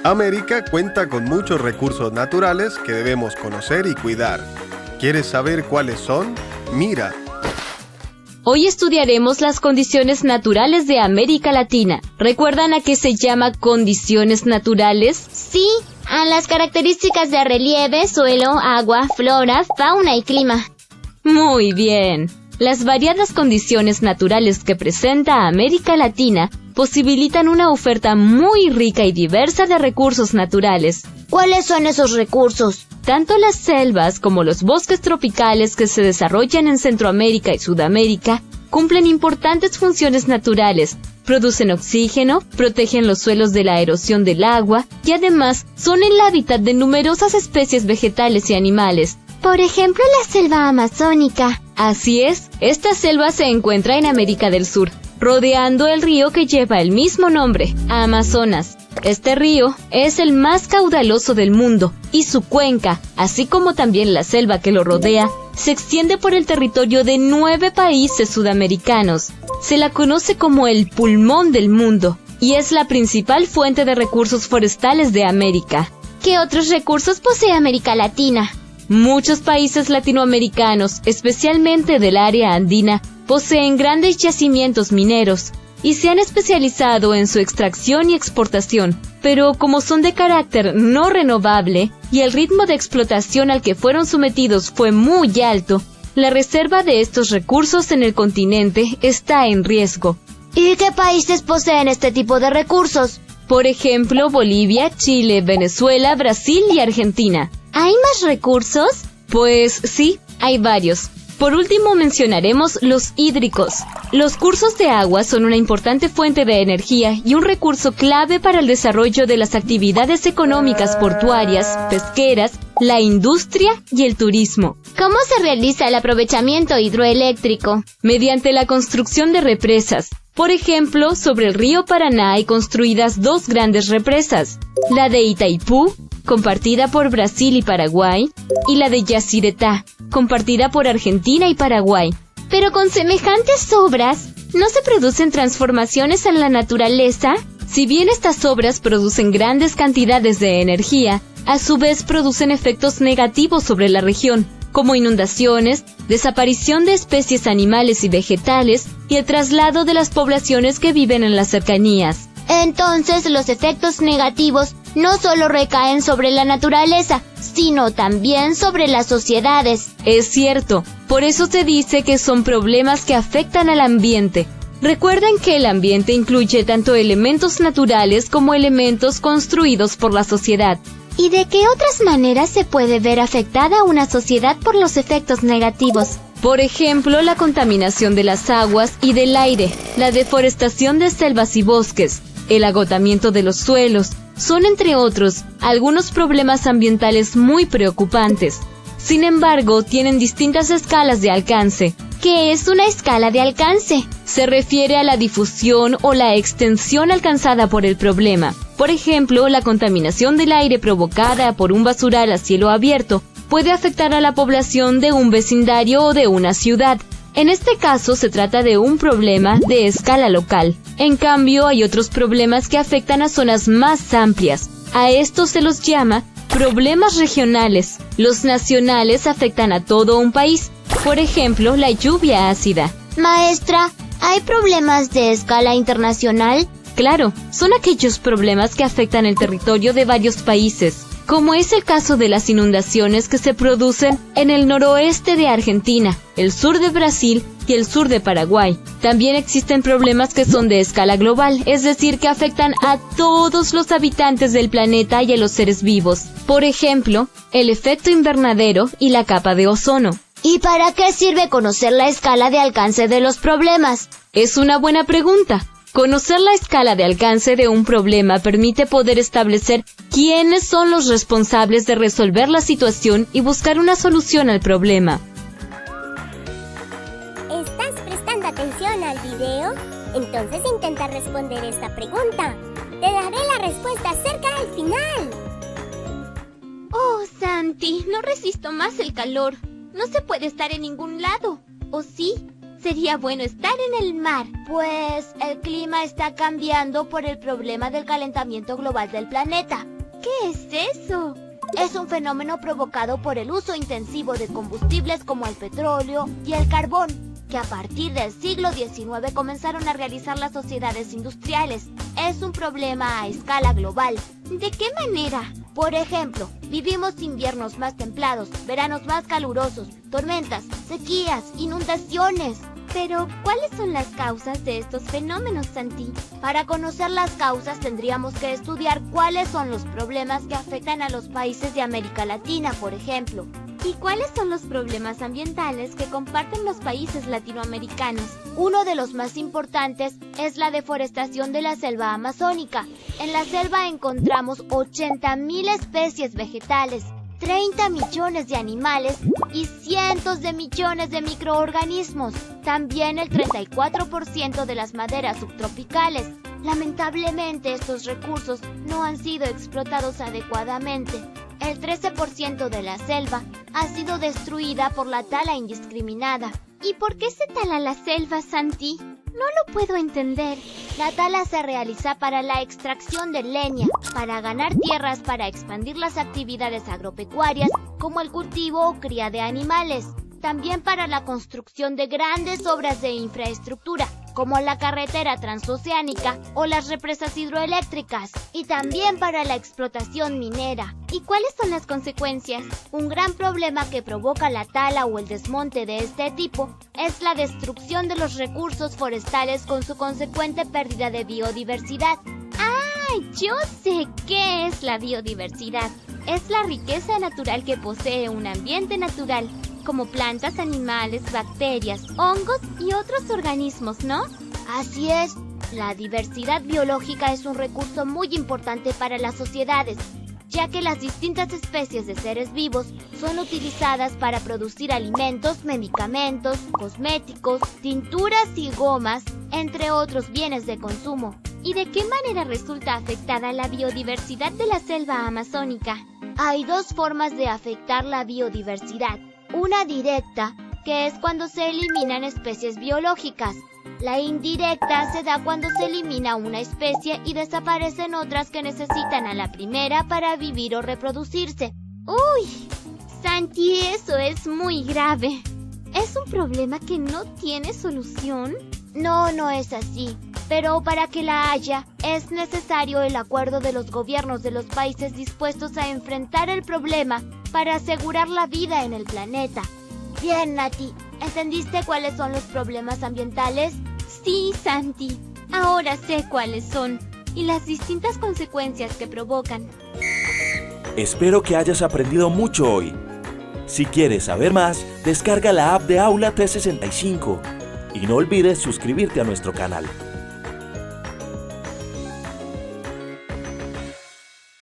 América cuenta con muchos recursos naturales que debemos conocer y cuidar. ¿Quieres saber cuáles son? Mira. Hoy estudiaremos las condiciones naturales de América Latina. ¿Recuerdan a qué se llama condiciones naturales? Sí, a las características de relieve, suelo, agua, flora, fauna y clima. Muy bien. Las variadas condiciones naturales que presenta América Latina posibilitan una oferta muy rica y diversa de recursos naturales. ¿Cuáles son esos recursos? Tanto las selvas como los bosques tropicales que se desarrollan en Centroamérica y Sudamérica cumplen importantes funciones naturales, producen oxígeno, protegen los suelos de la erosión del agua y además son el hábitat de numerosas especies vegetales y animales. Por ejemplo, la selva amazónica. Así es, esta selva se encuentra en América del Sur, rodeando el río que lleva el mismo nombre, Amazonas. Este río es el más caudaloso del mundo y su cuenca, así como también la selva que lo rodea, se extiende por el territorio de 9 países sudamericanos. Se la conoce como el pulmón del mundo y es la principal fuente de recursos forestales de América. ¿Qué otros recursos posee América Latina? Muchos países latinoamericanos, especialmente del área andina, poseen grandes yacimientos mineros y se han especializado en su extracción y exportación, pero como son de carácter no renovable y el ritmo de explotación al que fueron sometidos fue muy alto, la reserva de estos recursos en el continente está en riesgo. ¿Y qué países poseen este tipo de recursos? Por ejemplo, Bolivia, Chile, Venezuela, Brasil y Argentina. ¿Hay más recursos? Pues sí, hay varios. Por último mencionaremos los hídricos. Los cursos de agua son una importante fuente de energía y un recurso clave para el desarrollo de las actividades económicas portuarias, pesqueras, la industria y el turismo. ¿Cómo se realiza el aprovechamiento hidroeléctrico? Mediante la construcción de represas. Por ejemplo, sobre el río Paraná hay construidas 2 grandes represas, la de Itaipú, compartida por Brasil y Paraguay, y la de Yacyretá, compartida por Argentina y Paraguay. Pero con semejantes obras, ¿no se producen transformaciones en la naturaleza? Si bien estas obras producen grandes cantidades de energía, a su vez producen efectos negativos sobre la región, como inundaciones, desaparición de especies animales y vegetales y el traslado de las poblaciones que viven en las cercanías. Entonces, los efectos negativos no solo recaen sobre la naturaleza, sino también sobre las sociedades. Es cierto, por eso se dice que son problemas que afectan al ambiente. Recuerden que el ambiente incluye tanto elementos naturales como elementos construidos por la sociedad. ¿Y de qué otras maneras se puede ver afectada una sociedad por los efectos negativos? Por ejemplo, la contaminación de las aguas y del aire, la deforestación de selvas y bosques, el agotamiento de los suelos, son entre otros algunos problemas ambientales muy preocupantes. Sin embargo, tienen distintas escalas de alcance. ¿Qué es una escala de alcance? Se refiere a la difusión o la extensión alcanzada por el problema. Por ejemplo, la contaminación del aire provocada por un basural a cielo abierto puede afectar a la población de un vecindario o de una ciudad. En este caso se trata de un problema de escala local. En cambio, hay otros problemas que afectan a zonas más amplias. A estos se los llama problemas regionales. Los nacionales afectan a todo un país. Por ejemplo, la lluvia ácida. Maestra, ¿hay problemas de escala internacional? Claro, son aquellos problemas que afectan el territorio de varios países, como es el caso de las inundaciones que se producen en el noroeste de Argentina, el sur de Brasil y el sur de Paraguay. También existen problemas que son de escala global, es decir, que afectan a todos los habitantes del planeta y a los seres vivos. Por ejemplo, el efecto invernadero y la capa de ozono. ¿Y para qué sirve conocer la escala de alcance de los problemas? Es una buena pregunta. Conocer la escala de alcance de un problema permite poder establecer quiénes son los responsables de resolver la situación y buscar una solución al problema. ¿Estás prestando atención al video? Entonces intenta responder esta pregunta. Te daré la respuesta cerca del final. Oh, Santi, no resisto más el calor. No se puede estar en ningún lado. ¿O sí? sería bueno estar en el mar. Pues el clima está cambiando por el problema del calentamiento global del planeta. ¿Qué es eso? Es un fenómeno provocado por el uso intensivo de combustibles como el petróleo y el carbón, que a partir del siglo XIX comenzaron a realizar las sociedades industriales. Es un problema a escala global. ¿De qué manera? Por ejemplo, vivimos inviernos más templados, veranos más calurosos, tormentas, sequías, inundaciones. Pero, ¿cuáles son las causas de estos fenómenos, Santi? Para conocer las causas tendríamos que estudiar cuáles son los problemas que afectan a los países de América Latina, por ejemplo. ¿Y cuáles son los problemas ambientales que comparten los países latinoamericanos? Uno de los más importantes es la deforestación de la selva amazónica. En la selva encontramos 80.000 especies vegetales, 30 millones de animales y cientos de millones de microorganismos. También el 34% de las maderas subtropicales. Lamentablemente, estos recursos no han sido explotados adecuadamente. El 13% de la selva ha sido destruida por la tala indiscriminada. ¿Y por qué se tala la selva, Santi? No lo puedo entender. La tala se realiza para la extracción de leña, para ganar tierras para expandir las actividades agropecuarias, como el cultivo o cría de animales. También para la construcción de grandes obras de infraestructura, como la carretera transoceánica o las represas hidroeléctricas, y también para la explotación minera. ¿Y cuáles son las consecuencias? Un gran problema que provoca la tala o el desmonte de este tipo es la destrucción de los recursos forestales con su consecuente pérdida de biodiversidad. ¡Ah! Yo sé qué es la biodiversidad. Es la riqueza natural que posee un ambiente natural, como plantas, animales, bacterias, hongos y otros organismos, ¿no? Así es. La diversidad biológica es un recurso muy importante para las sociedades, ya que las distintas especies de seres vivos son utilizadas para producir alimentos, medicamentos, cosméticos, tinturas y gomas, entre otros bienes de consumo. ¿Y de qué manera resulta afectada la biodiversidad de la selva amazónica? Hay dos formas de afectar la biodiversidad. Una directa, que es cuando se eliminan especies biológicas. La indirecta se da cuando se elimina una especie y desaparecen otras que necesitan a la primera para vivir o reproducirse. ¡Uy! Santi, eso es muy grave. ¿Es un problema que no tiene solución? No, no es así. Pero para que la haya, es necesario el acuerdo de los gobiernos de los países dispuestos a enfrentar el problema para asegurar la vida en el planeta. Bien, Nati, ¿entendiste cuáles son los problemas ambientales? Sí, Santi. Ahora sé cuáles son y las distintas consecuencias que provocan. Espero que hayas aprendido mucho hoy. Si quieres saber más, descarga la app de Aula 365 y no olvides suscribirte a nuestro canal.